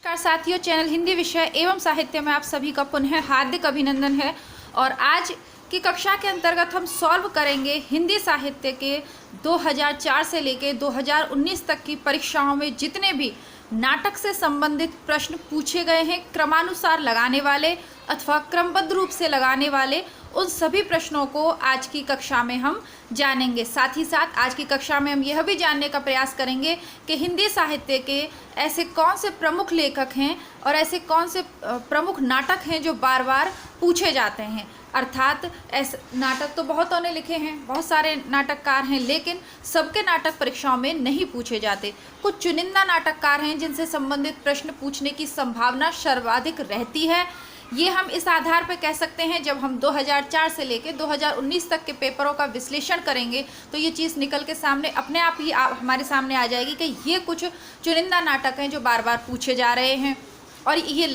नमस्कार साथियों, चैनल हिंदी विषय एवं साहित्य में आप सभी का पुनः हार्दिक अभिनंदन है। और आज की कक्षा के अंतर्गत हम सॉल्व करेंगे हिंदी साहित्य के 2004 से लेकर 2019 तक की परीक्षाओं में जितने भी नाटक से संबंधित प्रश्न पूछे गए हैं, क्रमानुसार लगाने वाले अथवा क्रमबद्ध रूप से लगाने वाले, उन सभी प्रश्नों को आज की कक्षा में हम जानेंगे। साथ ही साथ आज की कक्षा में हम यह भी जानने का प्रयास करेंगे कि हिंदी साहित्य के ऐसे कौन से प्रमुख लेखक हैं और ऐसे कौन से प्रमुख नाटक हैं जो बार बार पूछे जाते हैं। अर्थात ऐसे नाटक तो बहुतों ने लिखे हैं, बहुत सारे नाटककार हैं, लेकिन सबके नाटक परीक्षाओं में नहीं पूछे जाते। कुछ चुनिंदा नाटककार हैं जिनसे संबंधित प्रश्न पूछने की संभावना सर्वाधिक रहती है। ये हम इस आधार पर कह सकते हैं, जब हम 2004 से लेकर 2019 तक के पेपरों का विश्लेषण करेंगे तो ये चीज़ निकल के सामने अपने आप ही हमारे सामने आ जाएगी कि ये कुछ चुनिंदा नाटक हैं जो बार बार पूछे जा रहे हैं और ये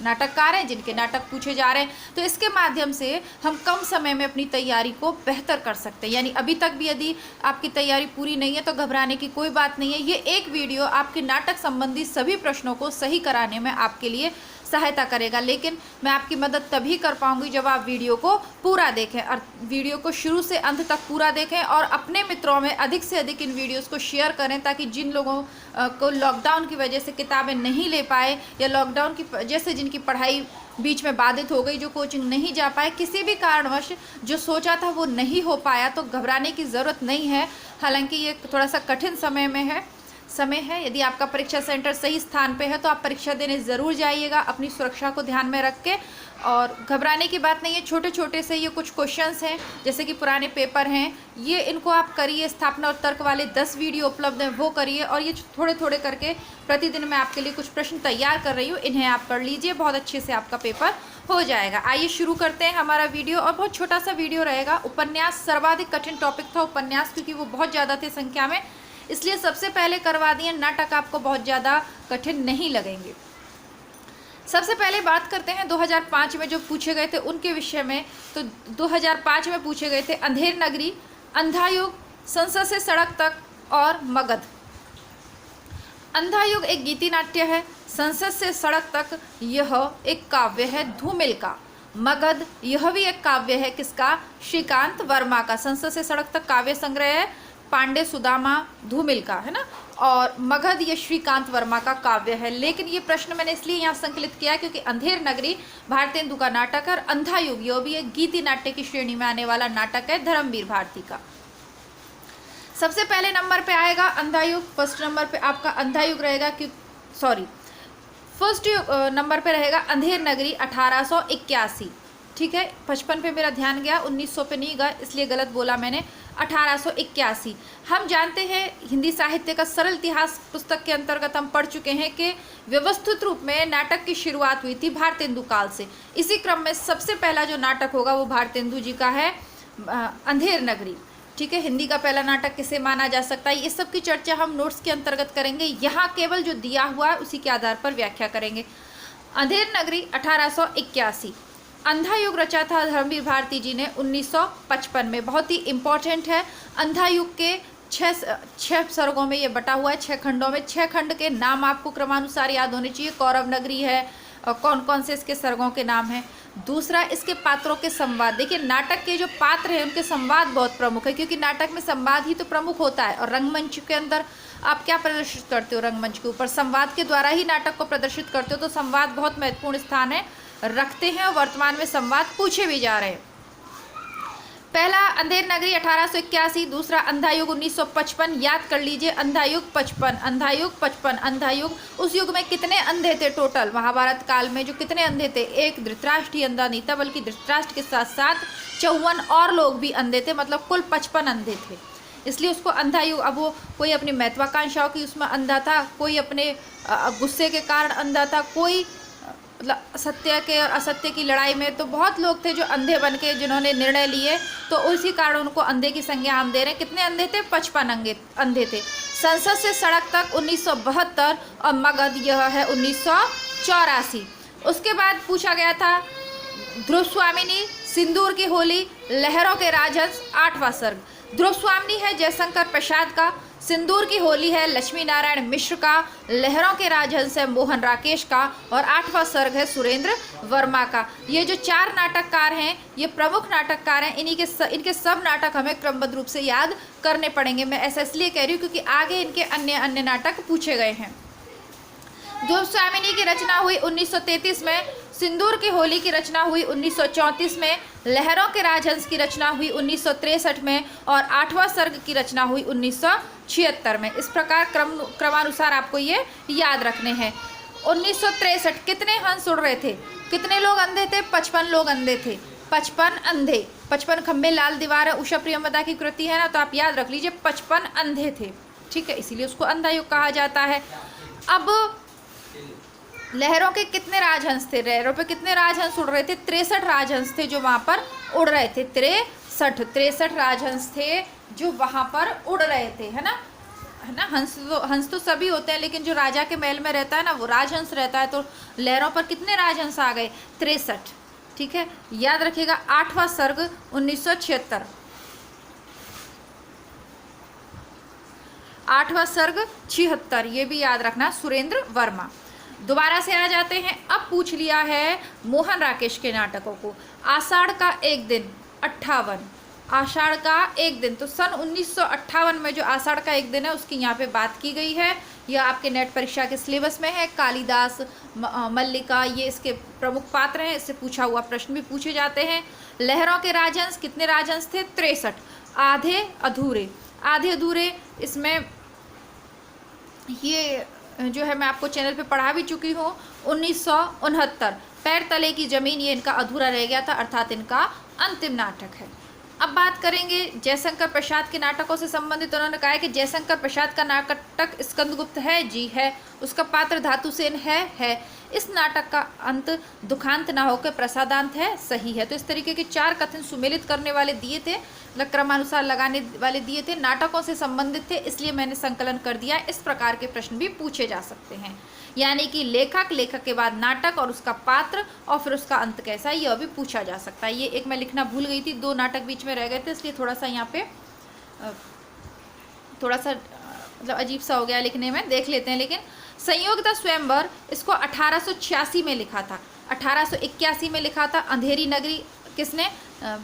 नाटककार हैं जिनके नाटक पूछे जा रहे हैं। तो इसके माध्यम से हम कम समय में अपनी तैयारी को बेहतर कर सकते हैं। यानी अभी तक भी यदि आपकी तैयारी पूरी नहीं है तो घबराने की कोई बात नहीं है। ये एक वीडियो आपके नाटक संबंधी सभी प्रश्नों को सही कराने में आपके लिए सहायता करेगा, लेकिन मैं आपकी मदद तभी कर पाऊंगी जब आप वीडियो को पूरा देखें और वीडियो को शुरू से अंत तक पूरा देखें और अपने मित्रों में अधिक से अधिक इन वीडियोस को शेयर करें, ताकि जिन लोगों को लॉकडाउन की वजह से किताबें नहीं ले पाए या लॉकडाउन की वजह से जिनकी पढ़ाई बीच में बाधित हो गई, जो कोचिंग नहीं जा पाए, किसी भी कारणवश जो सोचा था वो नहीं हो पाया, तो घबराने की ज़रूरत नहीं है। हालांकि ये थोड़ा सा कठिन समय है। यदि आपका परीक्षा सेंटर सही स्थान पे है तो आप परीक्षा देने ज़रूर जाइएगा, अपनी सुरक्षा को ध्यान में रख के। और घबराने की बात नहीं है, छोटे छोटे से ये कुछ क्वेश्चंस हैं जैसे कि पुराने पेपर हैं, ये इनको आप करिए। स्थापना और तर्क वाले 10 वीडियो उपलब्ध हैं, वो करिए। और ये थोड़े थोड़े करके प्रतिदिन मैं आपके लिए कुछ प्रश्न तैयार कर रही हूँ, इन्हें आप कर लीजिए, बहुत अच्छे से आपका पेपर हो जाएगा। आइए शुरू करते हैं हमारा वीडियो। और बहुत छोटा सा वीडियो रहेगा। उपन्यास सर्वाधिक कठिन टॉपिक था उपन्यास, क्योंकि वो बहुत ज़्यादा थे संख्या में, इसलिए सबसे पहले करवा दिए। नाटक आपको बहुत ज़्यादा कठिन नहीं लगेंगे। सबसे पहले बात करते हैं 2005 में जो पूछे गए थे उनके विषय में। तो 2005 में पूछे गए थे अंधेर नगरी, अंधा युग, संसद से सड़क तक और मगध। अंधा युग एक गीति नाट्य है, संसद से सड़क तक यह एक काव्य है धूमिल का। मगध यह भी एक काव्य है, किसका? श्रीकांत वर्मा का। संसद से सड़क तक काव्य संग्रह है पांडे सुदामा धूमिल का, है ना। और मगध ये श्रीकांत वर्मा का काव्य है। लेकिन ये प्रश्न मैंने इसलिए यहाँ संकलित किया क्योंकि अंधेर नगरी भारतेंदु का नाटक है और अंधा युग ये भी एक गीति नाट्य की श्रेणी में आने वाला नाटक है धर्मवीर भारती का। सबसे पहले नंबर पे आएगा अंधा युग। फर्स्ट नंबर पे आपका अंधा युग रहेगा, फर्स्ट नंबर पे रहेगा अंधेर नगरी 1881। ठीक है, 55 पे मेरा ध्यान गया, 1900 पे नहीं गया, इसलिए गलत बोला मैंने। 1881 हम जानते हैं, हिंदी साहित्य का सरल इतिहास पुस्तक के अंतर्गत हम पढ़ चुके हैं कि व्यवस्थित रूप में नाटक की शुरुआत हुई थी भारतेंदु काल से। इसी क्रम में सबसे पहला जो नाटक होगा वो भारतेंदु जी का है, अंधेर नगरी। ठीक है, हिंदी का पहला नाटक किसे माना जा सकता है, ये सब की चर्चा हम नोट्स के अंतर्गत करेंगे। यहाँ केवल जो दिया हुआ है उसी के आधार पर व्याख्या करेंगे। अंधेर नगरी 1881। अंधा युग रचा था धर्मवीर भारती जी ने 1955 में। बहुत ही इम्पॉर्टेंट है। अंधा युग के छः सर्गों में ये बटा हुआ है, 6 खंडों में। 6 खंड के नाम आपको क्रमानुसार याद होने चाहिए। कौरव नगरी है, और कौन कौन से इसके सर्गों के नाम हैं। दूसरा, इसके पात्रों के संवाद। देखिए, नाटक के जो पात्र हैं उनके संवाद बहुत प्रमुख है, क्योंकि नाटक में संवाद ही तो प्रमुख होता है। और रंगमंच के अंदर आप क्या प्रदर्शित करते हो? रंगमंच के ऊपर संवाद के द्वारा ही नाटक को प्रदर्शित करते हो, तो संवाद बहुत महत्वपूर्ण स्थान है रखते हैं और वर्तमान में संवाद पूछे भी जा रहे हैं। पहला अंधेर नगरी 1881, दूसरा अंधा युग 1955। याद कर लीजिए, अंधा युग 55, अंधा युग 55, अंधा युग। उस युग में कितने अंधे थे टोटल? महाभारत काल में जो कितने अंधे थे? एक धृतराष्ट्र ही अंधा नहीं था, बल्कि धृतराष्ट्र के साथ साथ 54 और लोग भी अंधे थे, मतलब कुल 55 अंधे थे, इसलिए उसको अंधा युग। अब वो कोई अपनी महत्वाकांक्षाओं की उसमें अंधा था, कोई अपने गुस्से के कारण अंधा था, कोई मतलब सत्य के और असत्य की लड़ाई में। तो बहुत लोग थे जो अंधे बन के जिन्होंने निर्णय लिए, तो उसी कारण उनको अंधे की संज्ञा हम दे रहे हैं। कितने अंधे थे? 55 अंधे थे। संसद से सड़क तक 1972 और मगध यह है 1984। उसके बाद पूछा गया था ध्रुव स्वामिनी, सिंदूर की होली, लहरों के राजहंस, 8वां सर्ग। ध्रुव स्वामिनी है जयशंकर प्रसाद का, सिंदूर की होली है लक्ष्मी नारायण मिश्र का, लहरों के राजहंस है मोहन राकेश का, और 8वां सर्ग है सुरेंद्र वर्मा का। ये जो 4 नाटककार हैं ये प्रमुख नाटककार हैं। इनके सब नाटक हमें क्रमबद्ध रूप से याद करने पड़ेंगे। मैं ऐसा इसलिए कह रही हूँ क्योंकि आगे इनके अन्य नाटक पूछे गए हैं। ध्रुवस्वामिनी की रचना हुई 1933 में, सिंदूर की होली की रचना हुई 1934 में, लहरों के राजहंस की रचना हुई 1963 में, और 8वां सर्ग की रचना हुई 1976 में। इस प्रकार क्रमानुसार आपको ये याद रखने हैं। 1963 कितने हंस उड़ रहे थे, कितने लोग अंधे थे? 55 लोग अंधे थे, 55 अंधे, 55 खंबे लाल दीवार है, उषा प्रियंवदा की कृति है ना, तो आप याद रख लीजिए 55 अंधे थे, ठीक है, इसीलिए उसको अंधा युग कहा जाता है। अब लहरों के कितने राजहंस थे? लहरों पे कितने राजहंस उड़ रहे थे? 63 राजहंस थे जो वहाँ पर उड़ रहे थे। 63 राजहंस थे जो वहाँ पर उड़ रहे थे, है ना। हंस तो सभी होते हैं, लेकिन जो राजा के महल में रहता है ना वो राजहंस रहता है। तो लहरों पर कितने राजहंस आ गए? 63, ठीक है, याद रखिएगा। 8वां सर्ग 1976, 8वां सर्ग 76, ये भी याद रखना, सुरेंद्र वर्मा। दोबारा से आ जाते हैं। अब पूछ लिया है मोहन राकेश के नाटकों को। आषाढ़ का एक दिन 58, आषाढ़ का एक दिन, तो सन 1958 में जो आषाढ़ का एक दिन है उसकी यहाँ पे बात की गई है। यह आपके नेट परीक्षा के सिलेबस में है। कालिदास, मल्लिका, ये इसके प्रमुख पात्र हैं। इससे पूछा हुआ प्रश्न भी पूछे जाते हैं। लहरों के राजहंस, कितने राजहंस थे? 63। आधे अधूरे, आधे अधूरे, इसमें ये जो है मैं आपको चैनल पे पढ़ा भी चुकी हूँ। 1969 पैर तले की जमीन, ये इनका अधूरा रह गया था, अर्थात इनका अंतिम नाटक है। अब बात करेंगे जयशंकर प्रसाद के नाटकों से संबंधित। उन्होंने कहा है कि जयशंकर प्रसाद का नाटक स्कंदगुप्त है, जी है। उसका पात्र धातुसेन है। इस नाटक का अंत दुखांत ना होकर प्रसादांत है, सही है। तो इस तरीके के 4 कथन सुमेलित करने वाले दिए थे, क्रमानुसार लगाने वाले दिए थे, नाटकों से संबंधित थे, इसलिए मैंने संकलन कर दिया। इस प्रकार के प्रश्न भी पूछे जा सकते हैं, यानी कि लेखक के बाद नाटक और उसका पात्र और फिर उसका अंत कैसा है, यह भी पूछा जा सकता है। ये एक मैं लिखना भूल गई थी, 2 नाटक बीच में रह गए थे, इसलिए थोड़ा सा यहाँ पे थोड़ा सा मतलब अजीब सा हो गया लिखने में, देख लेते हैं। लेकिन संयोगता स्वयंवर इसको 1886 में लिखा था, 1881 में लिखा था। अंधेरी नगरी किसने?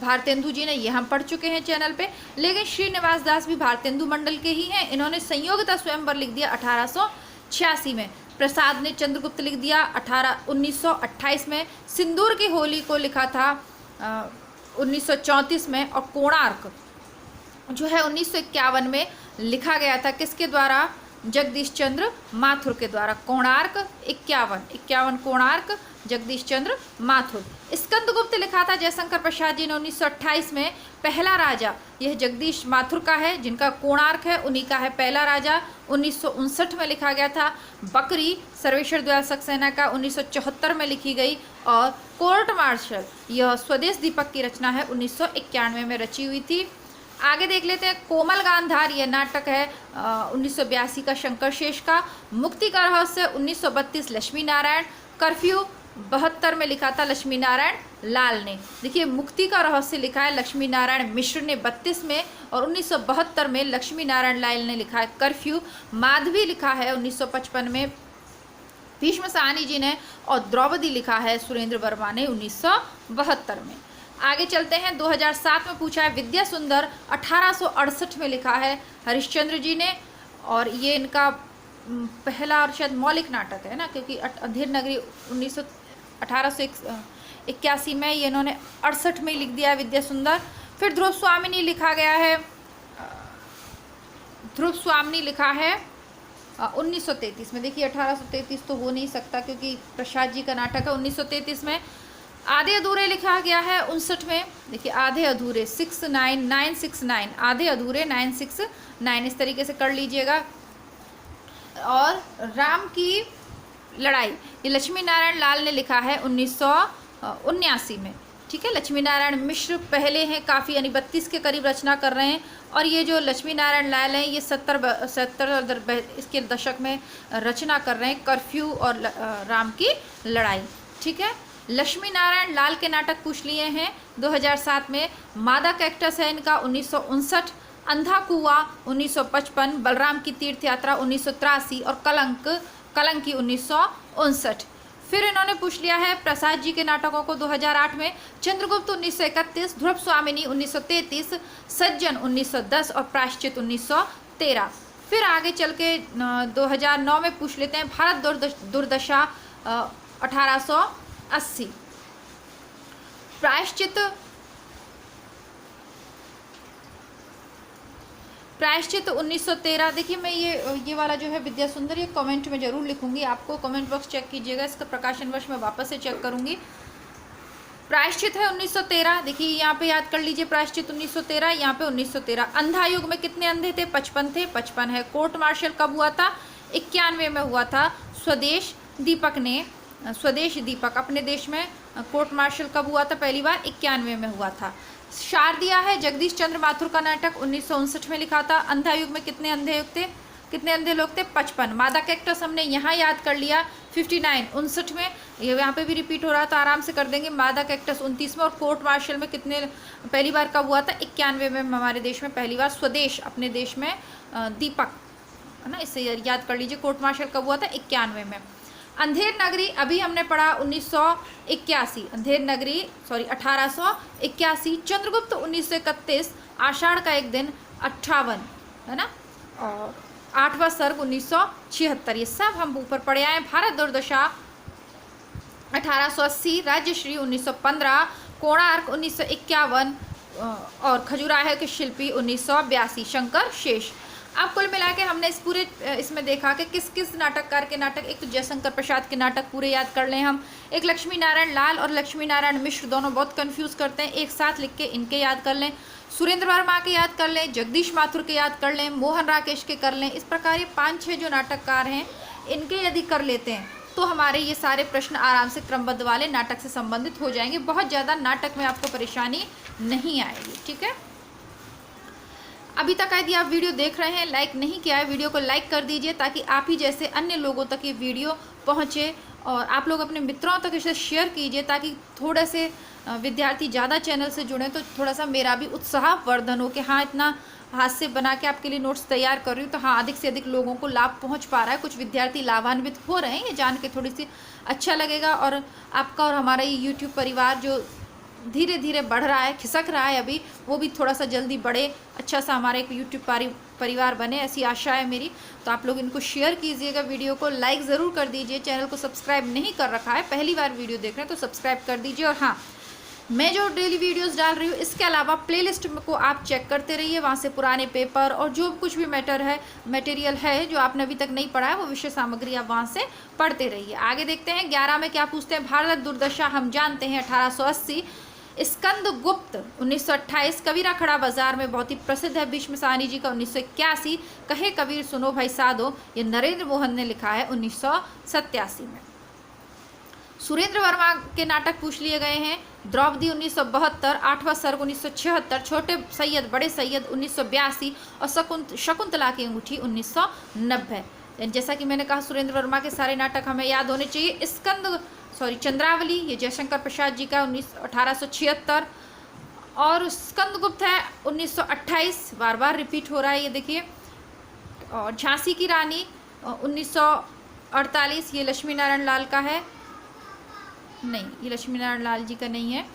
भारतेंदु जी ने, ये हम पढ़ चुके हैं चैनल पे। लेकिन श्रीनिवास दास भी भारतेंदु मंडल के ही हैं, इन्होंने संयोगता स्वयंवर लिख दिया 1886 में। प्रसाद ने चंद्रगुप्त लिख दिया 1928 में। सिंदूर की होली को लिखा था 1934 में, और कोणार्क जो है 1951 में लिखा गया था, किसके द्वारा? जगदीश चंद्र माथुर के द्वारा। कोणार्क 51 कोणार्क, जगदीश चंद्र माथुर। स्कंदगुप्त लिखा था जयशंकर प्रसाद जी ने 1928 में। पहला राजा यह जगदीश माथुर का है, जिनका कोणार्क है, उन्हीं का है पहला राजा, 1959 में लिखा गया था। बकरी सर्वेश्वर दयाल सक्सेना का 1974 में लिखी गई। और कोर्ट मार्शल यह स्वदेश दीपक की रचना है, 1991 में रची हुई थी। आगे देख लेते हैं। कोमल गांधार यह नाटक है 1982 का, शंकर शेष का। मुक्ति का रहस्य 1932 लक्ष्मी नारायण। कर्फ्यू 72 में लिखा था लक्ष्मी नारायण लाल ने। देखिए, मुक्ति का रहस्य लिखा है लक्ष्मी नारायण मिश्र ने 32 में, और 1972 में लक्ष्मी नारायण लाल ने लिखा है कर्फ्यू। माधवी लिखा है 1955 में भीष्म साहनी जी ने, और द्रौपदी लिखा है सुरेंद्र वर्मा ने 1972 में। आगे चलते हैं। 2007 में पूछा है विद्या सुंदर 1868 में लिखा है हरिश्चंद्र जी ने, और ये इनका पहला और शायद मौलिक नाटक है ना, क्योंकि अंधेर नगरी 1881 में, ये इन्होंने 68 में लिख दिया विद्या सुंदर। फिर ध्रुव स्वामिनी लिखा गया है, ध्रुव स्वामिनी लिखा है 1933 में। देखिए 1833 तो हो नहीं सकता क्योंकि प्रसाद जी का नाटक है 1933 में। आधे अधूरे लिखा गया है 59 में। देखिए आधे अधूरे 969, आधे अधूरे 969, इस तरीके से कर लीजिएगा। और राम की लड़ाई ये लक्ष्मी नारायण लाल ने लिखा है 1979 में, ठीक है। लक्ष्मी नारायण मिश्र पहले हैं काफ़ी, यानी 32 के करीब रचना कर रहे हैं, और ये जो लक्ष्मी नारायण लाल हैं ये 70 इसके दशक में रचना कर रहे हैं, कर्फ्यू और राम की लड़ाई, ठीक है। लक्ष्मी नारायण लाल के नाटक पूछ लिए हैं 2007 में। मादा कैक्टस है इनका 1959, अंधा कुआं 1955, बलराम की तीर्थ यात्रा 1983 और कलंकी 1959। फिर इन्होंने पूछ लिया है प्रसाद जी के नाटकों को 2008 में, चंद्रगुप्त 1931, ध्रुव स्वामिनी 1933, सज्जन 1910 और प्रायश्चित 1913। फिर आगे चल के 2009 में पूछ लेते हैं भारत दुर्दशा 1880। प्रायश्चित 1913। देखिए मैं ये वाला जो है विद्या सुंदर, ये कमेंट में जरूर लिखूंगी, आपको कमेंट बॉक्स चेक कीजिएगा, इसका प्रकाशन वर्ष मैं वापस से चेक करूंगी। प्रायश्चित है 1913, देखिए यहाँ पे याद कर लीजिए, प्रायश्चित 1913, यहाँ पे 1913। अंधा युग में कितने अंधे थे? 55 थे, 55 है। कोर्ट मार्शल कब हुआ था? 91 में हुआ था। स्वदेश दीपक अपने देश में कोर्ट मार्शल कब हुआ था? पहली बार 91 में हुआ था। शारदिया है जगदीश चंद्र माथुर का नाटक 1959 में लिखा था। अंधा युग में कितने अंधे लोग थे? 55। मादा कैक्टस हमने यहाँ याद कर लिया 59, 59 में, ये यहाँ पे भी रिपीट हो रहा था, आराम से कर देंगे। मादा कैक्टस 29 में। और कोर्ट मार्शल में कितने पहली बार कब हुआ था? 91 में हमारे देश में पहली बार। स्वदेश अपने देश में दीपक है ना, इससे याद कर लीजिए कोर्ट मार्शल कब हुआ था? 91 में। अंधेर नगरी अभी हमने पढ़ा 1881, 1881। चंद्रगुप्त 1931, आषाढ़ का एक दिन 58 है ना, और 8वां सर्ग 1976। ये सब हम ऊपर पढ़े आए। भारत दुर्दशा 1880, राज्यश्री 1915, कोणार्क 1951 और खजुराहो के शिल्पी 1982 शंकर शेष। अब कुल मिला के हमने इसमें देखा कि किस किस नाटककार के नाटक, एक तो जयशंकर प्रसाद के नाटक पूरे याद कर लें हम, एक लक्ष्मी नारायण लाल और लक्ष्मी नारायण मिश्र दोनों बहुत कंफ्यूज करते हैं, एक साथ लिख के इनके याद कर लें। सुरेंद्र वर्मा के याद कर लें, जगदीश माथुर के याद कर लें, मोहन राकेश के कर लें। इस प्रकार ये 5-6 जो नाटककार हैं इनके यदि कर लेते हैं तो हमारे ये सारे प्रश्न आराम से क्रमबद्ध वाले नाटक से संबंधित हो जाएंगे। बहुत ज़्यादा नाटक में आपको परेशानी नहीं आएगी। ठीक है, अभी तक यदि आप वीडियो देख रहे हैं, लाइक नहीं किया है, वीडियो को लाइक कर दीजिए ताकि आप ही जैसे अन्य लोगों तक ये वीडियो पहुंचे, और आप लोग अपने मित्रों तक इसे शेयर कीजिए ताकि थोड़े से विद्यार्थी ज़्यादा चैनल से जुड़ें, तो थोड़ा सा मेरा भी उत्साह वर्धन हो कि हाँ इतना हाथ से बना के आपके लिए नोट्स तैयार कर रही हूँ, तो हाँ अधिक से अधिक लोगों को लाभ पहुँच पा रहा है, कुछ विद्यार्थी लाभान्वित हो रहे हैं, ये जान के थोड़ी सी अच्छा लगेगा। और आपका और हमारा ये यूट्यूब परिवार जो धीरे धीरे बढ़ रहा है, खिसक रहा है अभी, वो भी थोड़ा सा जल्दी बढ़े, अच्छा सा हमारा एक यूट्यूब परिवार बने, ऐसी आशा है मेरी। तो आप लोग इनको शेयर कीजिएगा, वीडियो को लाइक ज़रूर कर दीजिए, चैनल को सब्सक्राइब नहीं कर रखा है, पहली बार वीडियो देख रहे हैं तो सब्सक्राइब कर दीजिए। और हाँ, मैं जो डेली वीडियोस डाल रही हूँ इसके अलावा प्लेलिस्ट को आप चेक करते रहिए, वहाँ से पुराने पेपर और जो कुछ भी मटेरियल है जो आपने अभी तक नहीं पढ़ा है वो विषय सामग्री आप वहाँ से पढ़ते रहिए। आगे देखते हैं 11 में क्या पूछते हैं। भारत दुर्दशा हम जानते हैं 1880। स्कंद गुप्त 1928, कबीरा खड़ा बाजार में बहुत ही प्रसिद्ध है। भीष्म साहनी जी का 1981, कहे कबीर सुनो भाई साधो, ये नरेंद्र मोहन ने लिखा है 1987 में। सुरेंद्र वर्मा के नाटक पूछ लिए गए हैं। द्रौपदी 1972, 8वां सर्ग 1976, छोटे सैयद बड़े सैयद 1982 और शकुंतला की अंगूठी 1990। जैसा कि मैंने कहा सुरेंद्र वर्मा के सारे नाटक हमें याद होने चाहिए। चंद्रावली ये जयशंकर प्रसाद जी का 1876 और स्कंदगुप्त है 1928, बार बार रिपीट हो रहा है ये देखिए। और झांसी की रानी 1948, ये लक्ष्मी नारायण लाल का है, नहीं ये लक्ष्मी नारायण लाल जी का नहीं है।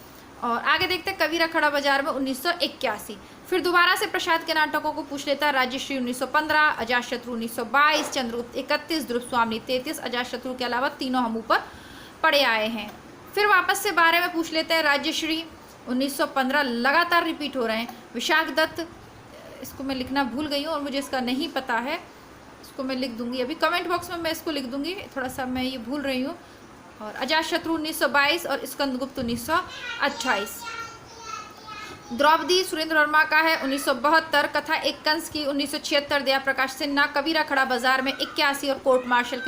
और आगे देखते हैं कबीरा खड़ा बाजार में 1981। फिर दोबारा से प्रसाद के नाटकों को पूछ लेता है। राजश्री 1915, अजातशत्रु 1922, चंद्रगुप्त 31, ध्रुव स्वामिनी 33, अजातशत्रु के अलावा तीनों हम ऊपर पढ़े आए हैं। फिर वापस से 12 में पूछ लेते हैं। राजश्री 1915 लगातार रिपीट हो रहे हैं। विशाख दत्त, इसको मैं लिखना भूल गई हूँ और मुझे इसका नहीं पता है, इसको मैं लिख दूंगी अभी कमेंट बॉक्स में, मैं इसको लिख दूंगी, थोड़ा सा मैं ये भूल रही हूँ। और अजातशत्रु 1922 और स्कंदगुप्त 1928। द्रौपदी सुरेंद्र वर्मा का है 1972, कथा एक कंस की 1976, दया प्रकाश सिन्हा। कबीरा खड़ा बाजार में 81 और कोर्ट मार्शल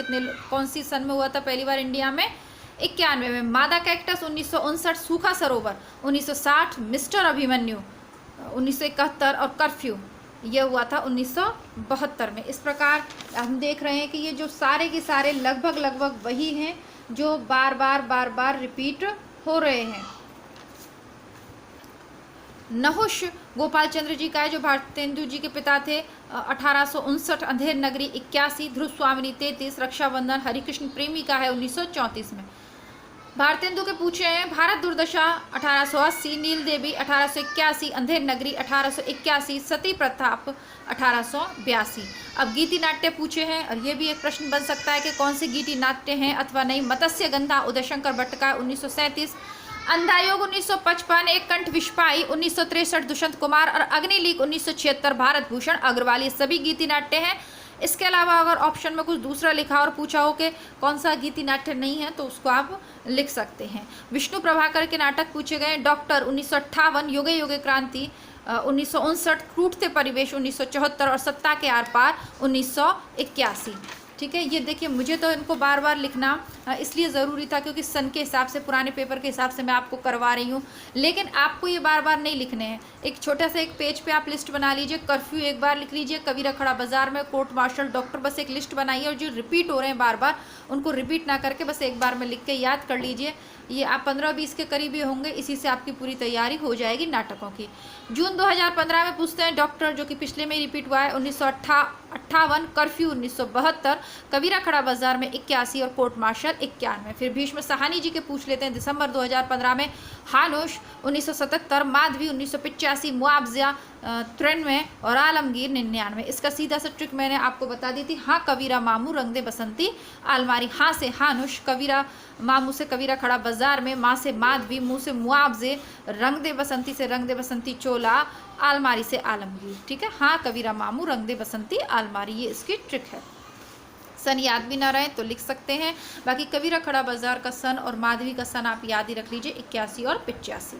कौन सी सन में हुआ था पहली बार इंडिया में? 91 में। मादा कैक्टस 1959, सूखा सरोवर 1960, मिस्टर अभिमन्यु 1971 और कर्फ्यू यह हुआ था 1972 में। इस प्रकार हम देख रहे हैं कि ये जो सारे के सारे लगभग वही हैं जो बार बार रिपीट हो रहे हैं। नहुष गोपाल चंद्र जी का है जो भारतेंदु जी के पिता थे। 1859 अंधेर नगरी 81, ध्रुव स्वामिनी 33, रक्षाबंधन हरिकृष्ण प्रेमी का है 1934 में। भारतेंदु के पूछे हैं भारत दुर्दशा 1880, नील देवी 1881, अंधेर नगरी 1881, सती प्रताप 1882। अब गीति नाट्य पूछे हैं और ये भी एक प्रश्न बन सकता है कि कौन से गीति नाट्य हैं अथवा नहीं। मत्स्य गंधा उदयशंकर भट्ट का 1937, अंधायोग 1955, एक कंठ विश्वाई 1963 दुष्यंत कुमार और अग्निलीक 1976 भारत भूषण अग्रवाल। ये सभी गीति नाट्य हैं। इसके अलावा अगर ऑप्शन में कुछ दूसरा लिखा और पूछा हो कि कौन सा गीति नाट्य नहीं है तो उसको आप लिख सकते हैं। विष्णु प्रभाकर के नाटक पूछे गए डॉक्टर 1958, युगे युगे क्रांति 1959, टूटते परिवेश 1974 और सत्ता के आर पार 1981। ठीक है, ये देखिए मुझे तो इनको बार बार लिखना इसलिए ज़रूरी था क्योंकि सन के हिसाब से, पुराने पेपर के हिसाब से मैं आपको करवा रही हूँ, लेकिन आपको ये बार बार नहीं लिखने हैं। एक छोटा सा एक पेज पे आप लिस्ट बना लीजिए। कर्फ्यू एक बार लिख लीजिए, कबीरा खड़ा बाजार में, कोर्ट मार्शल, डॉक्टर, बस एक लिस्ट बनाइए और जो रिपीट हो रहे हैं बार बार उनको रिपीट ना करके बस एक बार में लिख के याद कर लीजिए। ये आप 15-20 के करीब ही होंगे, इसी से आपकी पूरी तैयारी हो जाएगी नाटकों की। जून 2015 में पूछते हैं डॉक्टर, जो कि पिछले में रिपीट हुआ है 1958, कर्फ्यू 1972, कबीरा खड़ा बाजार में 81 और कोर्ट मार्शल 91। फिर भीष्म साहनी जी के पूछ लेते हैं दिसंबर 2015 में, हानुश 1977, माधवी 1985, मुआवजा 93 और आलमगीर 99। इसका सीधा सा ट्रिक मैंने आपको बता दी थी। हाँ कबीरा मामू रंग दे बसंती आलमारी, हाँ से हानुश, कबीरा मामू से कबीरा खड़ा बाजार में, माँ से माधवी, मुँह से मुआवजे, रंग दे बसंती से रंग दे बसंती चोला, आलमारी से आलमगीर। ठीक है, हाँ कबीरा मामू रंग दे बसंती आलमारी, ये इसकी ट्रिक है। सन याद भी ना रहे तो लिख सकते हैं। बाकी कबीरा खड़ा बाजार का सन और माधवी का सन आप याद ही रख लीजिए, 81 और 85।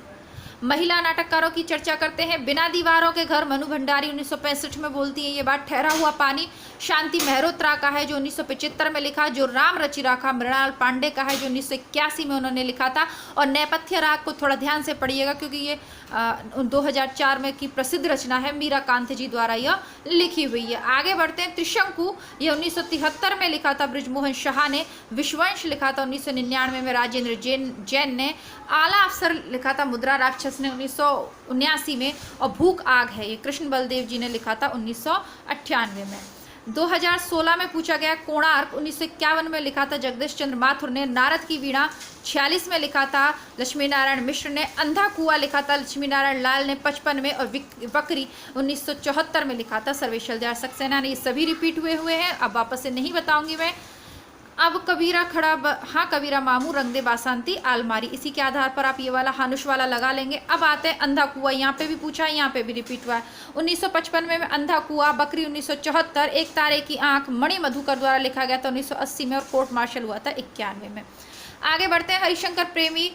महिला नाटककारों की चर्चा करते हैं। बिना दीवारों के घर, मनु भंडारी 1965 में बोलती है ये बात। ठहरा हुआ पानी शांति मेहरोत्रा का है जो 1975 में लिखा। जो राम रचि राखा मृणाल पांडे का है जो 1981 में उन्होंने लिखा था। और नेपथ्य राग को थोड़ा ध्यान से पढ़िएगा क्योंकि ये 2004 में की प्रसिद्ध रचना है, मीरा कांत जी द्वारा यह लिखी हुई है। आगे बढ़ते हैं। त्रिशंकु ये 1973 में लिखा था बृजमोहन शाह ने। विश्ववंश लिखा था 1999 में राजेंद्र जैन ने। आला अफसर लिखा था मुद्रा राक्षस ने 1979 में। और भूख आग है ये कृष्ण बलदेव जी ने लिखा था 1998 में। 2016 में पूछा गया कोणार्क 1951 में लिखा था जगदीश चंद्र माथुर ने। नारद की वीणा 46 में लिखा था लक्ष्मी नारायण मिश्र ने। अंधा कुआं लिखा था लक्ष्मी नारायण लाल ने 55 में। और बकरी 1974 में लिखा था सर्वेश्वर दयाल सक्सेना ने। ये सभी रिपीट हुए हैं, अब वापस से नहीं बताऊंगी मैं। अब कबीरा खड़ा हाँ कबीरा मामू रंग दे बासंती आलमारी, इसी के आधार पर आप ये वाला हानुश वाला लगा लेंगे। अब आते हैं अंधा कुआं, यहाँ पे भी पूछा है, यहाँ पे भी रिपीट हुआ है। 1955 में अंधा कुआं, बकरी 1974, एक तारे की आंख मणि मधुकर द्वारा लिखा गया था 1980 में। और कोर्ट मार्शल हुआ था 91 में। आगे बढ़ते हैं। हरिशंकर प्रेमी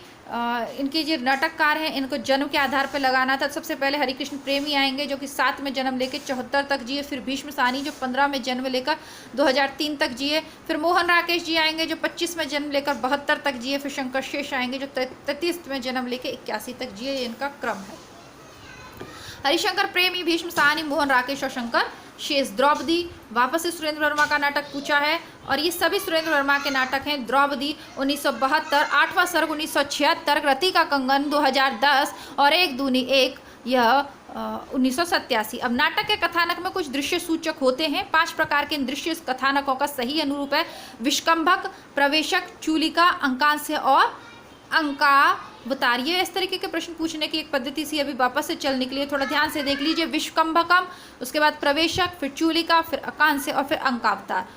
इनके जो नाटककार हैं इनको जन्म के आधार पर लगाना था। सबसे पहले हरिकृष्ण प्रेमी आएंगे जो कि 7 में जन्म लेकर 74 तक जिए। फिर भीष्म साहनी जो 15 में जन्म लेकर 2003 तक जिए। फिर मोहन राकेश जी आएंगे जो 25 में जन्म लेकर 72 तक जिए। फिर शंकर शेष आएंगे जो 33 में जन्म लेकर 81 तक जिए। ये इनका क्रम है। हरिशंकर प्रेमी, भीष्म साहनी, मोहन राकेश और शंकर शेष। द्रौपदी वापस से सुरेंद्र वर्मा का नाटक पूछा है और ये सभी सुरेंद्र वर्मा के नाटक हैं। द्रौपदी 1972, 8वां सर्ग 1976, रति का कंगन 2010 और एक दूनी एक यह 1987। अब नाटक के कथानक में कुछ दृश्य सूचक होते हैं। 5 प्रकार के दृश्य इस कथानकों का सही अनुरूप है। विष्कंभक, प्रवेशक, चूलिका, अंकांश और अंकावतारिये। इस तरीके के प्रश्न पूछने की एक पद्धति सी अभी वापस से चल निकली है, थोड़ा ध्यान से देख लीजिए। विष्कंभकम, उसके बाद प्रवेशक, फिर चूलिका, फिर अंकांश और फिर अंकावतार।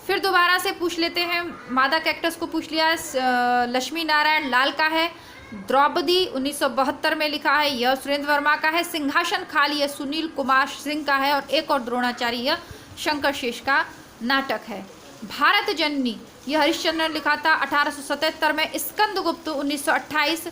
फिर दोबारा से पूछ लेते हैं। मादा कैक्टस को पूछ लिया है, लक्ष्मी नारायण लाल का है। द्रौपदी 1972 में लिखा है, यह सुरेंद्र वर्मा का है। सिंहासन खाली यह सुनील कुमार सिंह का है। और एक और द्रोणाचार्य यह शंकर शेष का नाटक है। भारत जननी यह हरिश्चंद्र ने लिखा था 1877 में। स्कंदगुप्त 1928,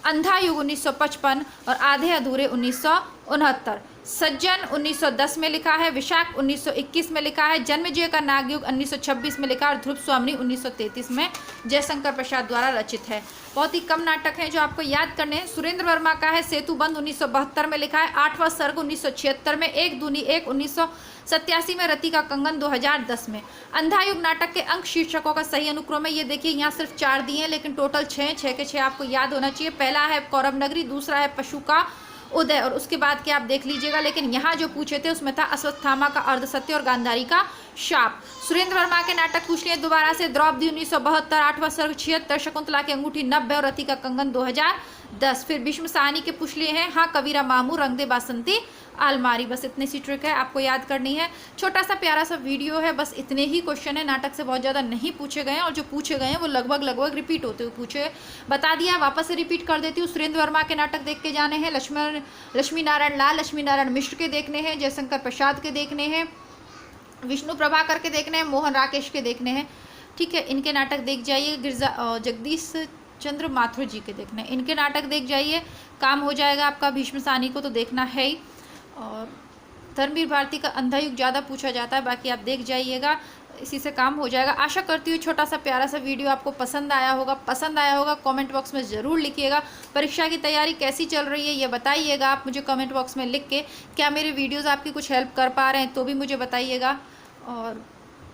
अंधा युग 1955 और आधे अधूरे 1969। सज्जन 1910 में लिखा है। विशाख 1921 में लिखा है। जन्मेजय का नागयुग 1926 में लिखा और ध्रुव स्वामिनी 1933 में जयशंकर प्रसाद द्वारा रचित है। बहुत ही कम नाटक हैं जो आपको याद करने हैं। सुरेंद्र वर्मा का है सेतुबंध 1972 में लिखा है। 8वां सर्ग 1976 में। एक दूनी एक 1987 में। रति का कंगन 2010 में। अंधायुग नाटक के अंक शीर्षकों का सही अनुक्रम है। ये देखिए यहाँ सिर्फ 4 दिए हैं लेकिन टोटल 6 के 6 आपको याद होना चाहिए। पहला है कौरव नगरी, दूसरा है पशु का उदय, और उसके बाद के आप देख लीजिएगा। लेकिन यहाँ जो पूछे थे उसमें था अश्वत्थामा का अर्धसत्य और गांधारी का शाप। सुरेंद्र वर्मा के नाटक पूछ लिए दोबारा से, द्रौपदी 1972, 8वां सर्ग 76, शकुंतला की अंगूठी 90 और रति का कंगन 2010। फिर भीष्म साहनी के पूछ लिए हैं, हाँ कबीरा मामू, रंग दे बासंती अलमारी। बस इतनी सी ट्रिक है, आपको याद करनी है। छोटा सा प्यारा सा वीडियो है, बस इतने ही क्वेश्चन है, नाटक से बहुत ज़्यादा नहीं पूछे गए हैं, और जो पूछे गए हैं वो लगभग रिपीट होते हुए पूछे, बता दिया। वापस से रिपीट कर देती हूँ। सुरेंद्र वर्मा के नाटक देख के जाने हैं, लक्ष्मी नारायण लाल, लक्ष्मी नारायण मिश्र के देखने हैं, जयशंकर प्रसाद के देखने हैं, विष्णु प्रभाकर के देखने हैं, मोहन राकेश के देखने हैं। ठीक है, इनके नाटक देख जाइए। जगदीश चंद्र माथुर जी के देखने हैं, इनके नाटक देख जाइए, काम हो जाएगा आपका। भीष्म साहनी को तो देखना है ही। और धर्मवीर भारती का अंधा युग ज़्यादा पूछा जाता है, बाकी आप देख जाइएगा, इसी से काम हो जाएगा। आशा करती हूँ छोटा सा प्यारा सा वीडियो आपको पसंद आया होगा। कमेंट बॉक्स में ज़रूर लिखिएगा। परीक्षा की तैयारी कैसी चल रही है ये बताइएगा आप मुझे कमेंट बॉक्स में लिख के। क्या मेरे वीडियोस आपकी कुछ हेल्प कर पा रहे हैं तो भी मुझे बताइएगा, और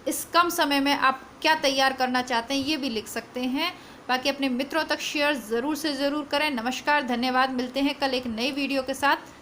इस कम समय में आप क्या तैयार करना चाहते हैं ये भी लिख सकते हैं। बाकी अपने मित्रों तक शेयर ज़रूर से ज़रूर करें। नमस्कार, धन्यवाद। मिलते हैं कल एक नई वीडियो के साथ।